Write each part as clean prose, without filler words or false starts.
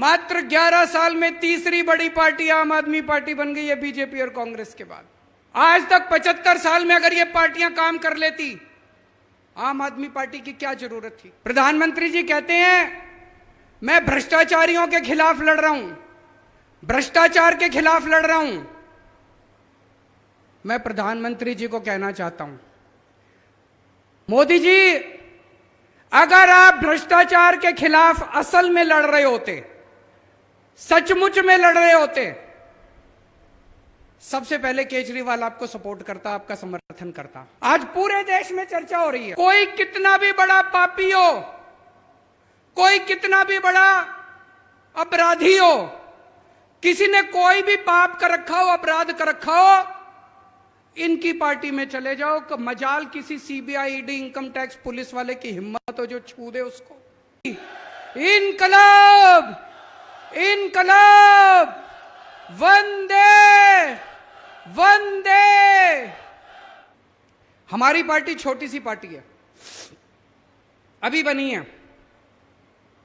मात्र 11 साल में तीसरी बड़ी पार्टी आम आदमी पार्टी बन गई है बीजेपी और कांग्रेस के बाद। आज तक 75 साल में अगर ये पार्टियां काम कर लेती, आम आदमी पार्टी की क्या जरूरत थी। प्रधानमंत्री जी कहते हैं मैं भ्रष्टाचारियों के खिलाफ लड़ रहा हूं, भ्रष्टाचार के खिलाफ लड़ रहा हूं। मैं प्रधानमंत्री जी को कहना चाहता हूं, मोदी जी, अगर आप भ्रष्टाचार के खिलाफ असल में लड़ रहे होते, सचमुच में लड़ रहे होते, सबसे पहले केजरीवाल आपको सपोर्ट करता, आपका समर्थन करता। आज पूरे देश में चर्चा हो रही है, कोई कितना भी बड़ा पापी हो, कोई कितना भी बड़ा अपराधी हो, किसी ने कोई भी पाप कर रखा हो, अपराध कर रखा हो, इनकी पार्टी में चले जाओ। मजाल किसी CBI, ED, income tax police वाले की हिम्मत हो जो छू दे उसको। इनकलाब, इनकलाब, वंदे वंदे। हमारी पार्टी छोटी सी पार्टी है, अभी बनी है,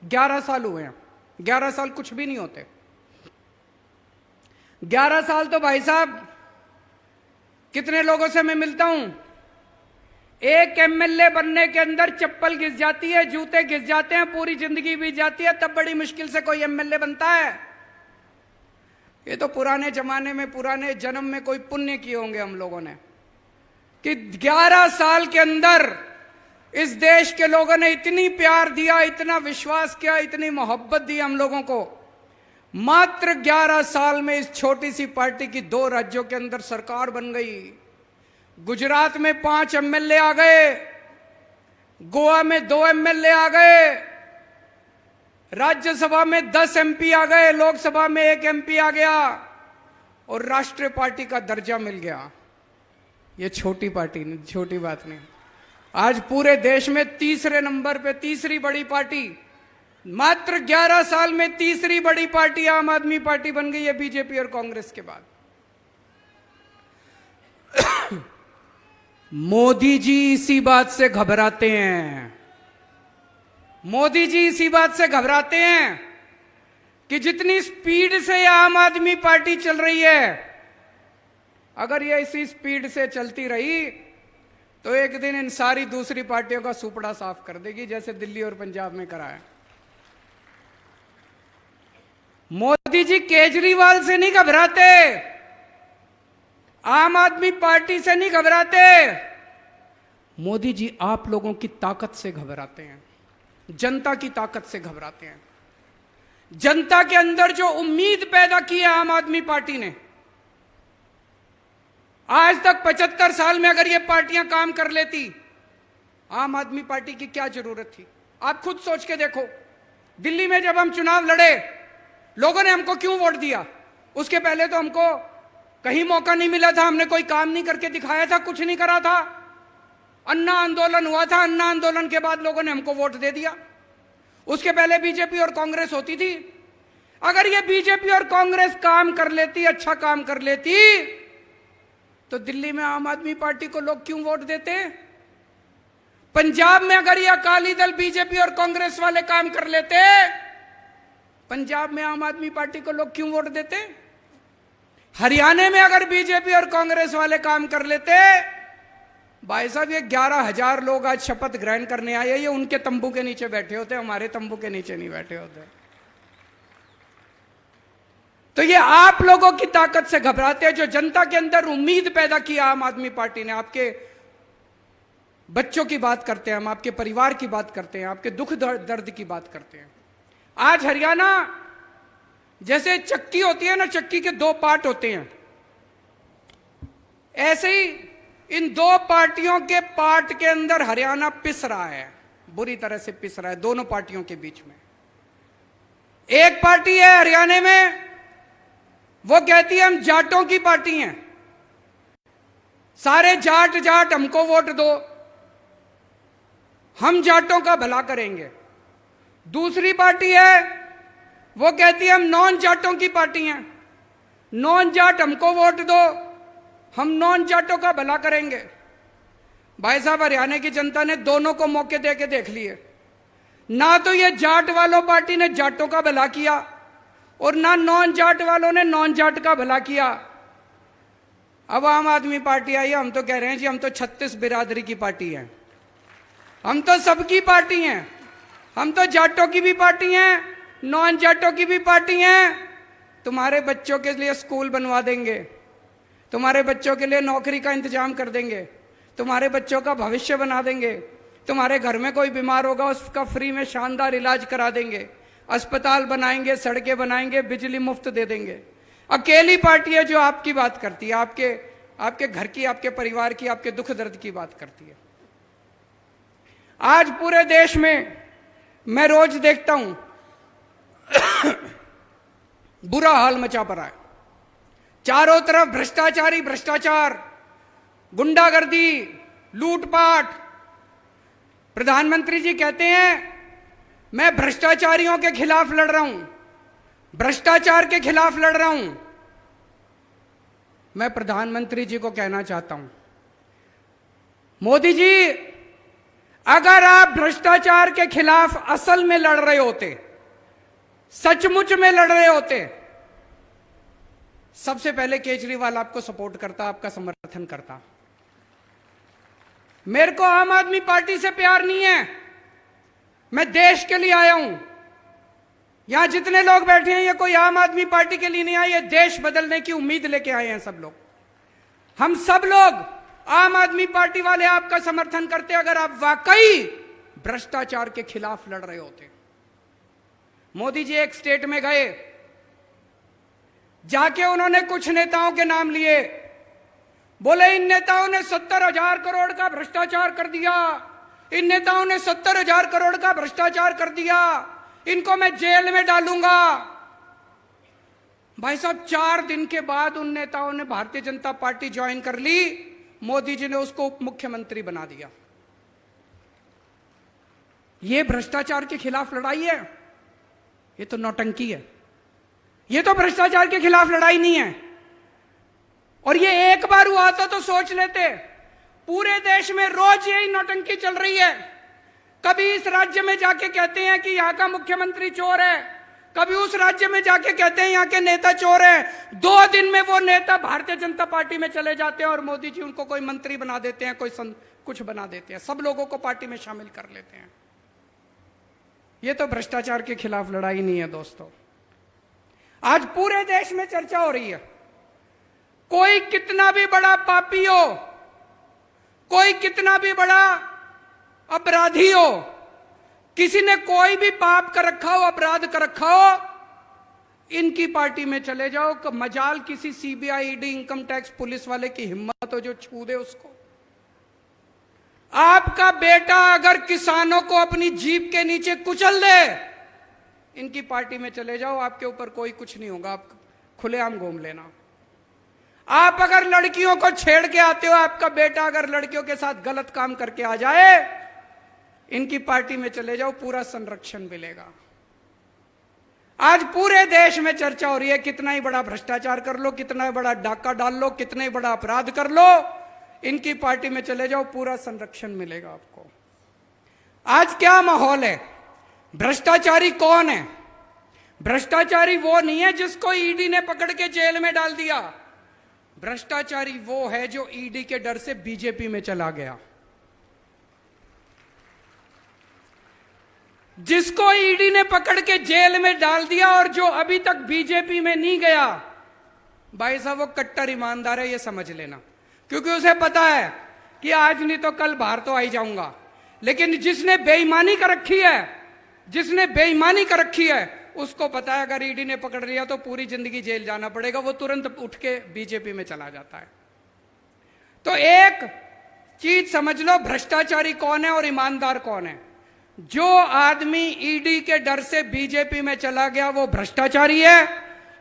11 साल हुए हैं। 11 साल कुछ भी नहीं होते। 11 साल तो भाई साहब, कितने लोगों से मैं मिलता हूं, एक एमएलए बनने के अंदर चप्पल घिस जाती है, जूते घिस जाते हैं, पूरी जिंदगी बीत जाती है, तब बड़ी मुश्किल से कोई एमएलए बनता है। ये तो पुराने जमाने में, पुराने जन्म में कोई पुण्य किए होंगे हम लोगों ने, कि 11 साल के अंदर इस देश के लोगों ने इतनी प्यार दिया, इतना विश्वास किया, इतनी मोहब्बत दी हम लोगों को। मात्र 11 साल में इस छोटी सी पार्टी की 2 राज्यों के अंदर सरकार बन गई। गुजरात में 5 एमएलए आ गए, गोवा में 2 एमएलए आ गए, राज्यसभा में 10 एमपी आ गए, लोकसभा में 1 एमपी आ गया और राष्ट्रीय पार्टी का दर्जा मिल गया। ये छोटी पार्टी नहीं, छोटी बात नहीं। आज पूरे देश में तीसरे नंबर पे तीसरी बड़ी पार्टी, मात्र 11 साल में तीसरी बड़ी पार्टी आम आदमी पार्टी बन गई है बीजेपी और कांग्रेस के बाद। मोदी जी इसी बात से घबराते हैं, मोदी जी इसी बात से घबराते हैं कि जितनी स्पीड से आम आदमी पार्टी चल रही है, अगर ये इसी स्पीड से चलती रही तो एक दिन इन सारी दूसरी पार्टियों का सुपड़ा साफ कर देगी, जैसे दिल्ली और पंजाब में करा है। मोदी जी केजरीवाल से नहीं घबराते, आम आदमी पार्टी से नहीं घबराते, मोदी जी आप लोगों की ताकत से घबराते हैं, जनता की ताकत से घबराते हैं। जनता के अंदर जो उम्मीद पैदा की है आम आदमी पार्टी ने, आज तक 75 साल में अगर ये पार्टियां काम कर लेती, आम आदमी पार्टी की क्या जरूरत थी। आप खुद सोच के देखो, दिल्ली में जब हम चुनाव लड़े, लोगों ने हमको क्यों वोट दिया। उसके पहले तो हमको कहीं मौका नहीं मिला था, हमने कोई काम नहीं करके दिखाया था, कुछ नहीं करा था। अन्ना आंदोलन हुआ था, अन्ना आंदोलन के बाद लोगों ने हमको वोट दे दिया। उसके पहले बीजेपी और कांग्रेस होती थी। अगर ये बीजेपी और कांग्रेस काम कर लेती, अच्छा काम कर लेती, तो दिल्ली में आम आदमी पार्टी को लोग क्यों वोट देते। पंजाब में अगर ये अकाली दल, बीजेपी और कांग्रेस वाले काम कर लेते, पंजाब में आम आदमी पार्टी को लोग क्यों वोट देते। हरियाणा में अगर बीजेपी और कांग्रेस वाले काम कर लेते, भाई साहब ये 11,000 लोग आज शपथ ग्रहण करने आए, ये उनके तंबू के नीचे बैठे होते, हमारे तंबू के नीचे नहीं बैठे होते। तो ये आप लोगों की ताकत से घबराते हैं, जो जनता के अंदर उम्मीद पैदा की आम आदमी पार्टी ने। आपके बच्चों की बात करते हैं हम, आपके परिवार की बात करते हैं, आपके दुख दर्द की बात करते हैं। आज हरियाणा जैसे चक्की होती है ना, चक्की के 2 पार्ट होते हैं, ऐसे ही इन 2 पार्टियों के पार्ट के अंदर हरियाणा पिस रहा है, बुरी तरह से पिस रहा है, दोनों पार्टियों के बीच में। एक पार्टी है हरियाणा में, वो कहती है हम जाटों की पार्टी हैं, सारे जाट जाट हमको वोट दो, हम जाटों का भला करेंगे। दूसरी पार्टी है, वो कहती है हम नॉन जाटों की पार्टी हैं, नॉन जाट हमको वोट दो, हम नॉन जाटों का भला करेंगे। भाई साहब हरियाणा की जनता ने दोनों को मौके दे के देख लिए। ना तो ये जाट वालों पार्टी ने जाटों का भला किया, और ना नॉन जाट वालों ने नॉन जाट का भला किया। अब आम आदमी पार्टी आई है, हम तो कह रहे हैं जी हम तो 36 बिरादरी की पार्टी है, हम तो सबकी पार्टी हैं, हम तो जाटों की भी पार्टी हैं, नॉन जाटों की भी पार्टी हैं। तुम्हारे बच्चों के लिए स्कूल बनवा देंगे, तुम्हारे बच्चों के लिए नौकरी का इंतजाम कर देंगे, तुम्हारे बच्चों का भविष्य बना देंगे, तुम्हारे घर में कोई बीमार होगा उसका फ्री में शानदार इलाज करा देंगे, अस्पताल बनाएंगे, सड़कें बनाएंगे, बिजली मुफ्त दे देंगे। अकेली पार्टी है जो आपकी बात करती है, आपके घर की, आपके परिवार की, आपके दुख दर्द की बात करती है। आज पूरे देश में मैं रोज देखता हूं बुरा हाल मचा पड़ा है, चारों तरफ भ्रष्टाचारी भ्रष्टाचार, गुंडागर्दी, लूटपाट। प्रधानमंत्री जी कहते हैं मैं भ्रष्टाचारियों के खिलाफ लड़ रहा हूं, भ्रष्टाचार के खिलाफ लड़ रहा हूं। मैं प्रधानमंत्री जी को कहना चाहता हूं, मोदी जी अगर आप भ्रष्टाचार के खिलाफ असल में लड़ रहे होते, सचमुच में लड़ रहे होते, सबसे पहले केजरीवाल आपको सपोर्ट करता, आपका समर्थन करता। मेरे को आम आदमी पार्टी से प्यार नहीं है, मैं देश के लिए आया हूं। यहां जितने लोग बैठे हैं ये कोई आम आदमी पार्टी के लिए नहीं आए, ये देश बदलने की उम्मीद लेके आए हैं सब लोग। हम सब लोग आम आदमी पार्टी वाले आपका समर्थन करते अगर आप वाकई भ्रष्टाचार के खिलाफ लड़ रहे होते। मोदी जी एक स्टेट में गए, जाके उन्होंने कुछ नेताओं के नाम लिए, बोले इन नेताओं ने 70,000 करोड़ का भ्रष्टाचार कर दिया, इन नेताओं ने 70,000 करोड़ का भ्रष्टाचार कर दिया, इनको मैं जेल में डालूंगा। भाई साहब 4 दिन के बाद उन नेताओं ने भारतीय जनता पार्टी ज्वाइन कर ली, मोदी जी ने उसको उप मुख्यमंत्री बना दिया। यह भ्रष्टाचार के खिलाफ लड़ाई है? ये तो नौटंकी है, ये तो भ्रष्टाचार के खिलाफ लड़ाई नहीं है। और ये एक बार हुआ तो सोच लेते, पूरे देश में रोज यही नौटंकी चल रही है। कभी इस राज्य में जाके कहते हैं कि यहां का मुख्यमंत्री चोर है, कभी उस राज्य में जाके कहते हैं यहां के नेता चोर है। 2 दिन में वो नेता भारतीय जनता पार्टी में चले जाते हैं और मोदी जी उनको कोई मंत्री बना देते हैं, कोई कुछ बना देते हैं, सब लोगों को पार्टी में शामिल कर लेते हैं। ये तो भ्रष्टाचार के खिलाफ लड़ाई नहीं है दोस्तों। आज पूरे देश में चर्चा हो रही है, कोई कितना भी बड़ा पापी हो, कोई कितना भी बड़ा अपराधी हो, किसी ने कोई भी पाप कर रखा हो, अपराध कर रखा हो, इनकी पार्टी में चले जाओ। मजाल किसी CBI, ED, income tax police वाले की हिम्मत हो जो छू दे उसको। आपका बेटा अगर किसानों को अपनी जीभ के नीचे कुचल दे, इनकी पार्टी में चले जाओ, आपके ऊपर कोई कुछ नहीं होगा, आप खुलेआम घूम लेना। आप अगर लड़कियों को छेड़ के आते हो, आपका बेटा अगर लड़कियों के साथ गलत काम करके आ जाए, इनकी पार्टी में चले जाओ, पूरा संरक्षण मिलेगा। आज पूरे देश में चर्चा हो रही है, कितना ही बड़ा भ्रष्टाचार कर लो, कितना ही बड़ा डाका डाल लो, कितना ही बड़ा अपराध कर लो, इनकी पार्टी में चले जाओ, पूरा संरक्षण मिलेगा आपको। आज क्या माहौल है? भ्रष्टाचारी कौन है? भ्रष्टाचारी वो नहीं है जिसको ईडी ने पकड़ के जेल में डाल दिया। भ्रष्टाचारी वो है जो ईडी के डर से बीजेपी में चला गया। जिसको ईडी ने पकड़ के जेल में डाल दिया और जो अभी तक बीजेपी में नहीं गया, भाई साहब वो कट्टर ईमानदार है, ये समझ लेना। क्योंकि उसे पता है कि आज नहीं तो कल बाहर तो आ ही जाऊंगा। लेकिन जिसने बेईमानी कर रखी है, जिसने बेईमानी कर रखी है, उसको पता है अगर ईडी ने पकड़ लिया तो पूरी जिंदगी जेल जाना पड़ेगा, वो तुरंत उठ के बीजेपी में चला जाता है। तो एक चीज समझ लो, भ्रष्टाचारी कौन है और ईमानदार कौन है। जो आदमी ईडी के डर से बीजेपी में चला गया वो भ्रष्टाचारी है,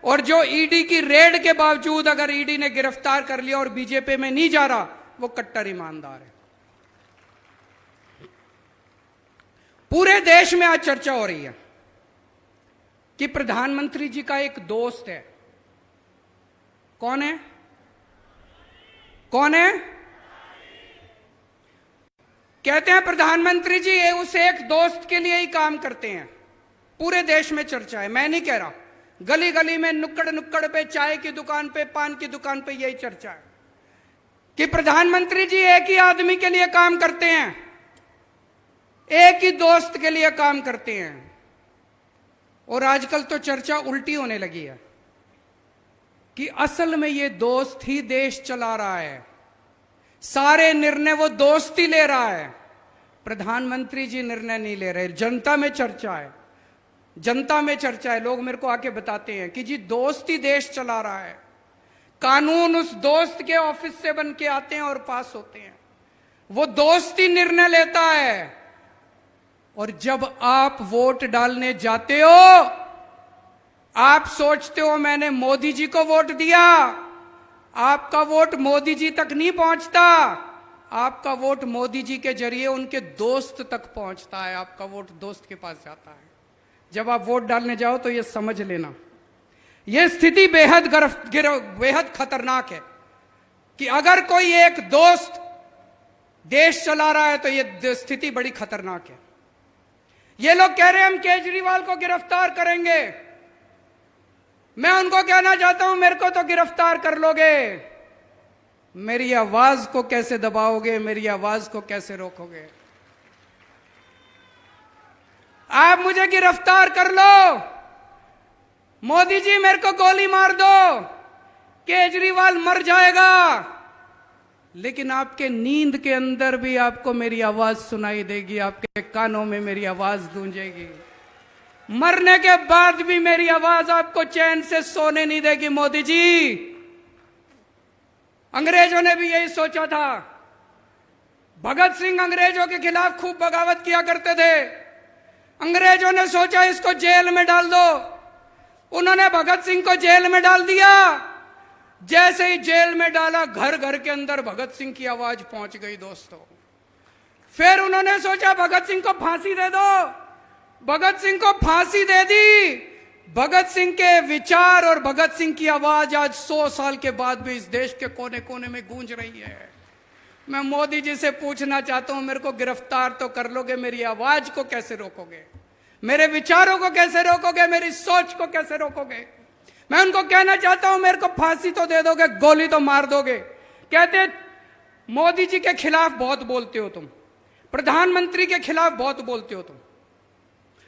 और जो ईडी की रेड के बावजूद अगर ईडी ने गिरफ्तार कर लिया और बीजेपी में नहीं जा रहा, वो कट्टर ईमानदार है। पूरे देश में आज चर्चा हो रही है कि प्रधानमंत्री जी का एक दोस्त है। कौन है? कौन है? कहते हैं प्रधानमंत्री जी उस एक दोस्त के लिए ही काम करते हैं। पूरे देश में चर्चा है, मैं नहीं कह रहा, गली गली में, नुक्कड़ नुक्कड़ पे, चाय की दुकान पे, पान की दुकान पे यही चर्चा है कि प्रधानमंत्री जी एक ही आदमी के लिए काम करते हैं, एक ही दोस्त के लिए काम करते हैं। और आजकल तो चर्चा उल्टी होने लगी है कि असल में ये दोस्त ही देश चला रहा है, सारे निर्णय वो दोस्त ही ले रहा है, प्रधानमंत्री जी निर्णय नहीं ले रहे। जनता में चर्चा है, जनता में चर्चा है। लोग मेरे को आके बताते हैं कि जी दोस्त ही देश चला रहा है, कानून उस दोस्त के ऑफिस से बन के आते हैं और पास होते हैं, वो दोस्त ही निर्णय लेता है। और जब आप वोट डालने जाते हो, आप सोचते हो मैंने मोदी जी को वोट दिया, आपका वोट मोदी जी तक नहीं पहुंचता, आपका वोट मोदी जी के जरिए उनके दोस्त तक पहुंचता है, आपका वोट दोस्त के पास जाता है। जब आप वोट डालने जाओ तो यह समझ लेना, यह स्थिति बेहद खतरनाक है कि अगर कोई एक दोस्त देश चला रहा है तो यह स्थिति बड़ी खतरनाक है। ये लोग कह रहे हैं हम केजरीवाल को गिरफ्तार करेंगे। मैं उनको कहना चाहता हूं मेरे को तो गिरफ्तार कर लोगे, मेरी आवाज को कैसे दबाओगे, मेरी आवाज को कैसे रोकोगे? आप मुझे गिरफ्तार कर लो, मोदी जी मेरे को गोली मार दो, केजरीवाल मर जाएगा, लेकिन आपके नींद के अंदर भी आपको मेरी आवाज सुनाई देगी, आपके कानों में मेरी आवाज गूंजेगी। मरने के बाद भी मेरी आवाज आपको चैन से सोने नहीं देगी। मोदी जी, अंग्रेजों ने भी यही सोचा था। भगत सिंह अंग्रेजों के खिलाफ खूब बगावत किया करते थे। अंग्रेजों ने सोचा इसको जेल में डाल दो, उन्होंने भगत सिंह को जेल में डाल दिया। जैसे ही जेल में डाला, घर घर के अंदर भगत सिंह की आवाज पहुंच गई दोस्तों। फिर उन्होंने सोचा भगत सिंह को फांसी दे दो, भगत सिंह को फांसी दे दी। भगत सिंह के विचार और भगत सिंह की आवाज आज 100 साल के बाद भी इस देश के कोने कोने में गूंज रही है। मैं मोदी जी से पूछना चाहता हूं, मेरे को गिरफ्तार तो कर लोगे, मेरी आवाज को कैसे रोकोगे, मेरे विचारों को कैसे रोकोगे, मेरी सोच को कैसे रोकोगे? मैं उनको कहना चाहता हूं मेरे को फांसी तो दे दोगे, गोली तो मार दोगे। कहते मोदी जी के खिलाफ बहुत बोलते हो तुम, प्रधानमंत्री के खिलाफ बहुत बोलते हो तुम।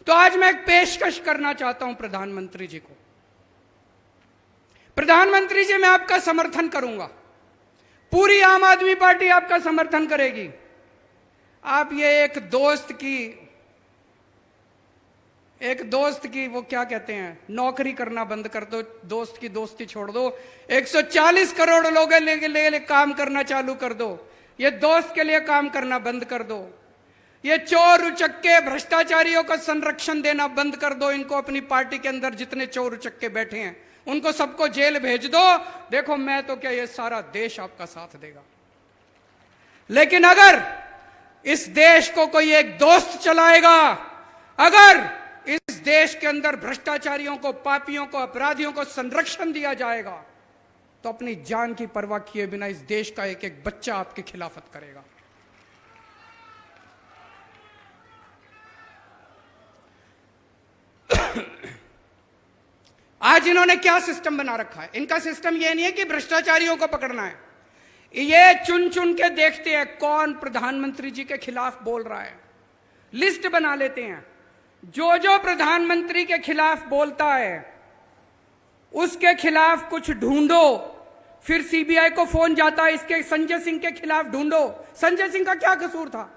तो आज मैं एक पेशकश करना चाहता हूं प्रधानमंत्री जी को। प्रधानमंत्री जी, मैं आपका समर्थन करूंगा, पूरी आम आदमी पार्टी आपका समर्थन करेगी। आप ये एक दोस्त की वो क्या कहते हैं, नौकरी करना बंद कर दो, दोस्त की दोस्ती छोड़ दो। 140 करोड़ लोगों के लिए काम करना चालू कर दो, ये दोस्त के लिए काम करना बंद कर दो। ये चोर उचक्के भ्रष्टाचारियों को संरक्षण देना बंद कर दो। इनको अपनी पार्टी के अंदर जितने चोर उचक्के बैठे हैं उनको सबको जेल भेज दो। देखो मैं तो क्या, ये सारा देश आपका साथ देगा। लेकिन अगर इस देश को कोई एक दोस्त चलाएगा, अगर इस देश के अंदर भ्रष्टाचारियों को, पापियों को, अपराधियों को संरक्षण दिया जाएगा, तो अपनी जान की परवाह किए बिना इस देश का एक एक बच्चा आपकी खिलाफत करेगा। आज इन्होंने क्या सिस्टम बना रखा है? इनका सिस्टम यह नहीं है कि भ्रष्टाचारियों को पकड़ना है, ये चुन चुन के देखते हैं कौन प्रधानमंत्री जी के खिलाफ बोल रहा है, लिस्ट बना लेते हैं। जो जो प्रधानमंत्री के खिलाफ बोलता है उसके खिलाफ कुछ ढूंढो, फिर सीबीआई को फोन जाता है इसके संजय सिंह के खिलाफ ढूंढो। संजय सिंह का क्या कसूर था?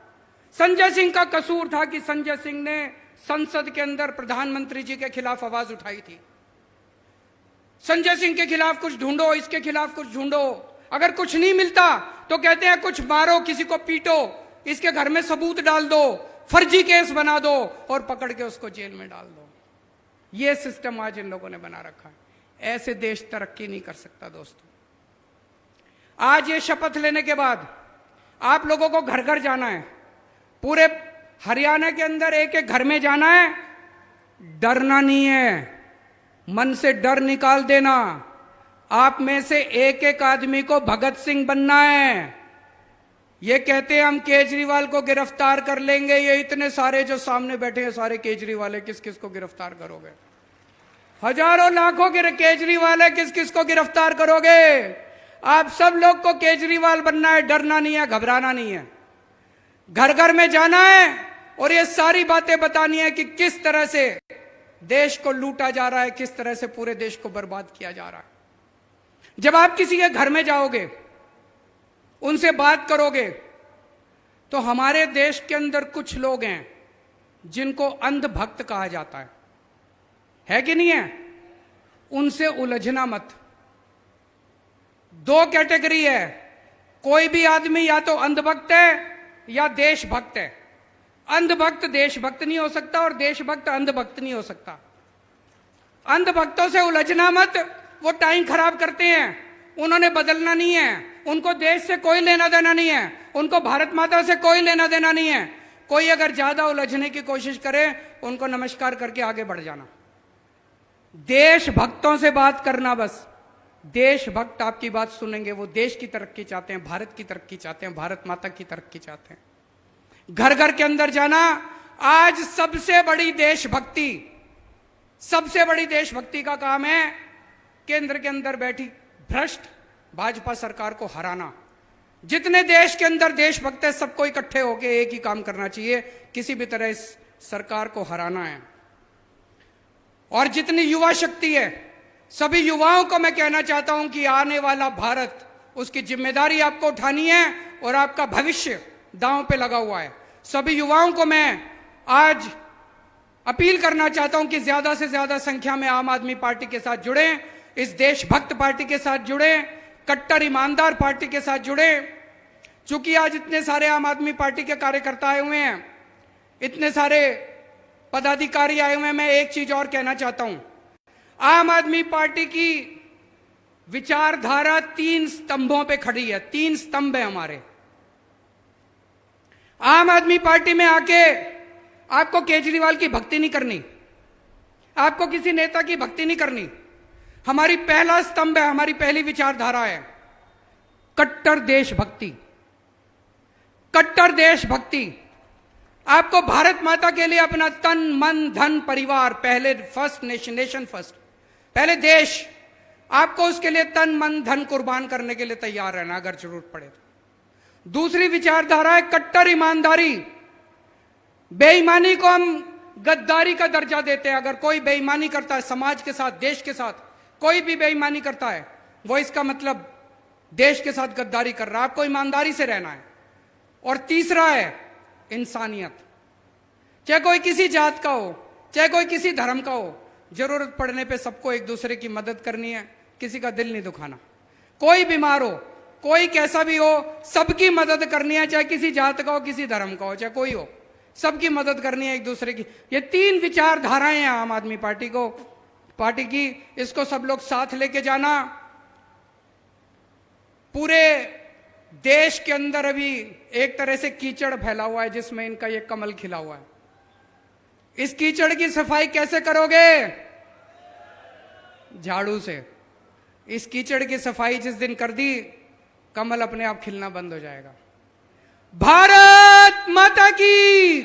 संजय सिंह का कसूर था कि संजय सिंह ने संसद के अंदर प्रधानमंत्री जी के खिलाफ आवाज उठाई थी। संजय सिंह के खिलाफ कुछ ढूंढो, इसके खिलाफ कुछ ढूंढो। अगर कुछ नहीं मिलता तो कहते हैं कुछ मारो, किसी को पीटो, इसके घर में सबूत डाल दो, फर्जी केस बना दो और पकड़ के उसको जेल में डाल दो। यह सिस्टम आज इन लोगों ने बना रखा है। ऐसे देश तरक्की नहीं कर सकता दोस्तों। आज ये शपथ लेने के बाद आप लोगों को घर घर जाना है, पूरे हरियाणा के अंदर एक एक घर में जाना है। डरना नहीं है, मन से डर निकाल देना। आप में से एक एक आदमी को भगत सिंह बनना है। ये कहते हैं हम केजरीवाल को गिरफ्तार कर लेंगे, ये इतने सारे जो सामने बैठे हैं सारे केजरीवाल है, किस किस को गिरफ्तार करोगे? हजारों लाखों केजरीवाल है, किस किस को गिरफ्तार करोगे? आप सब लोग को केजरीवाल बनना है, डरना नहीं है, घबराना नहीं है। घर घर में जाना है और ये सारी बातें बतानी है कि किस तरह से देश को लूटा जा रहा है, किस तरह से पूरे देश को बर्बाद किया जा रहा है। जब आप किसी के घर में जाओगे, उनसे बात करोगे, तो हमारे देश के अंदर कुछ लोग हैं जिनको अंधभक्त कहा जाता है कि नहीं है? उनसे उलझना मत। दो कैटेगरी है, कोई भी आदमी या तो अंधभक्त है या देशभक्त है। अंधभक्त देशभक्त नहीं हो सकता और देशभक्त अंधभक्त नहीं हो सकता। अंधभक्तों से उलझना मत, वो टाइम खराब करते हैं, उन्होंने बदलना नहीं है, उनको देश से कोई लेना देना नहीं है, उनको भारत माता से कोई लेना देना नहीं है। कोई अगर ज्यादा उलझने की कोशिश करे, उनको नमस्कार करके आगे बढ़ जाना। देशभक्तों से बात करना बस। देशभक्त आपकी बात सुनेंगे, वो देश की तरक्की चाहते हैं, भारत की तरक्की चाहते हैं, भारत माता की तरक्की चाहते हैं। घर घर के अंदर जाना। आज सबसे बड़ी देशभक्ति का काम है केंद्र के अंदर बैठी भ्रष्ट भाजपा सरकार को हराना। जितने देश के अंदर देशभक्त है, सबको इकट्ठे होकर एक ही काम करना चाहिए, किसी भी तरह इस सरकार को हराना है। और जितनी युवा शक्ति है, सभी युवाओं को मैं कहना चाहता हूं कि आने वाला भारत, उसकी जिम्मेदारी आपको उठानी है और आपका भविष्य दांव पे लगा हुआ है। सभी युवाओं को मैं आज अपील करना चाहता हूं कि ज्यादा से ज्यादा संख्या में आम आदमी पार्टी के साथ जुड़े, इस देशभक्त पार्टी के साथ जुड़े, कट्टर ईमानदार पार्टी के साथ जुड़े। चूंकि आज इतने सारे आम आदमी पार्टी के कार्यकर्ता आए हुए हैं, इतने सारे पदाधिकारी आए हुए हैं, मैं एक चीज और कहना चाहता हूं। आम आदमी पार्टी की विचारधारा 3 स्तंभों पे खड़ी है। 3 स्तंभ है हमारे। आम आदमी पार्टी में आके आपको केजरीवाल की भक्ति नहीं करनी, आपको किसी नेता की भक्ति नहीं करनी। हमारी पहला स्तंभ है, हमारी पहली विचारधारा है कट्टर देशभक्ति। कट्टर देशभक्ति। आपको भारत माता के लिए अपना तन मन धन परिवार, पहले फर्स्ट नेशन फर्स्ट, पहले देश, आपको उसके लिए तन मन धन कुर्बान करने के लिए तैयार रहना अगर जरूरत पड़े तो। दूसरी विचारधारा है कट्टर ईमानदारी। बेईमानी को हम गद्दारी का दर्जा देते हैं। अगर कोई बेईमानी करता है समाज के साथ, देश के साथ, कोई भी बेईमानी करता है, वो इसका मतलब देश के साथ गद्दारी कर रहा है। आपको ईमानदारी से रहना है। और तीसरा है इंसानियत। चाहे कोई किसी जात का हो, चाहे कोई किसी धर्म का हो, जरूरत पड़ने पे सबको एक दूसरे की मदद करनी है, किसी का दिल नहीं दुखाना। कोई बीमार हो, कोई कैसा भी हो, सबकी मदद करनी है, चाहे किसी जात का हो, किसी धर्म का हो, चाहे कोई हो, सबकी मदद करनी है एक दूसरे की। ये 3 विचारधाराएं हैं आम आदमी पार्टी की। इसको सब लोग साथ लेके जाना। पूरे देश के अंदर अभी एक तरह से कीचड़ फैला हुआ है, जिसमें इनका ये कमल खिला हुआ है। इस कीचड़ की सफाई कैसे करोगे? झाड़ू से। इस कीचड़ की सफाई जिस दिन कर दी, कमल अपने आप खिलना बंद हो जाएगा। भारत माता की।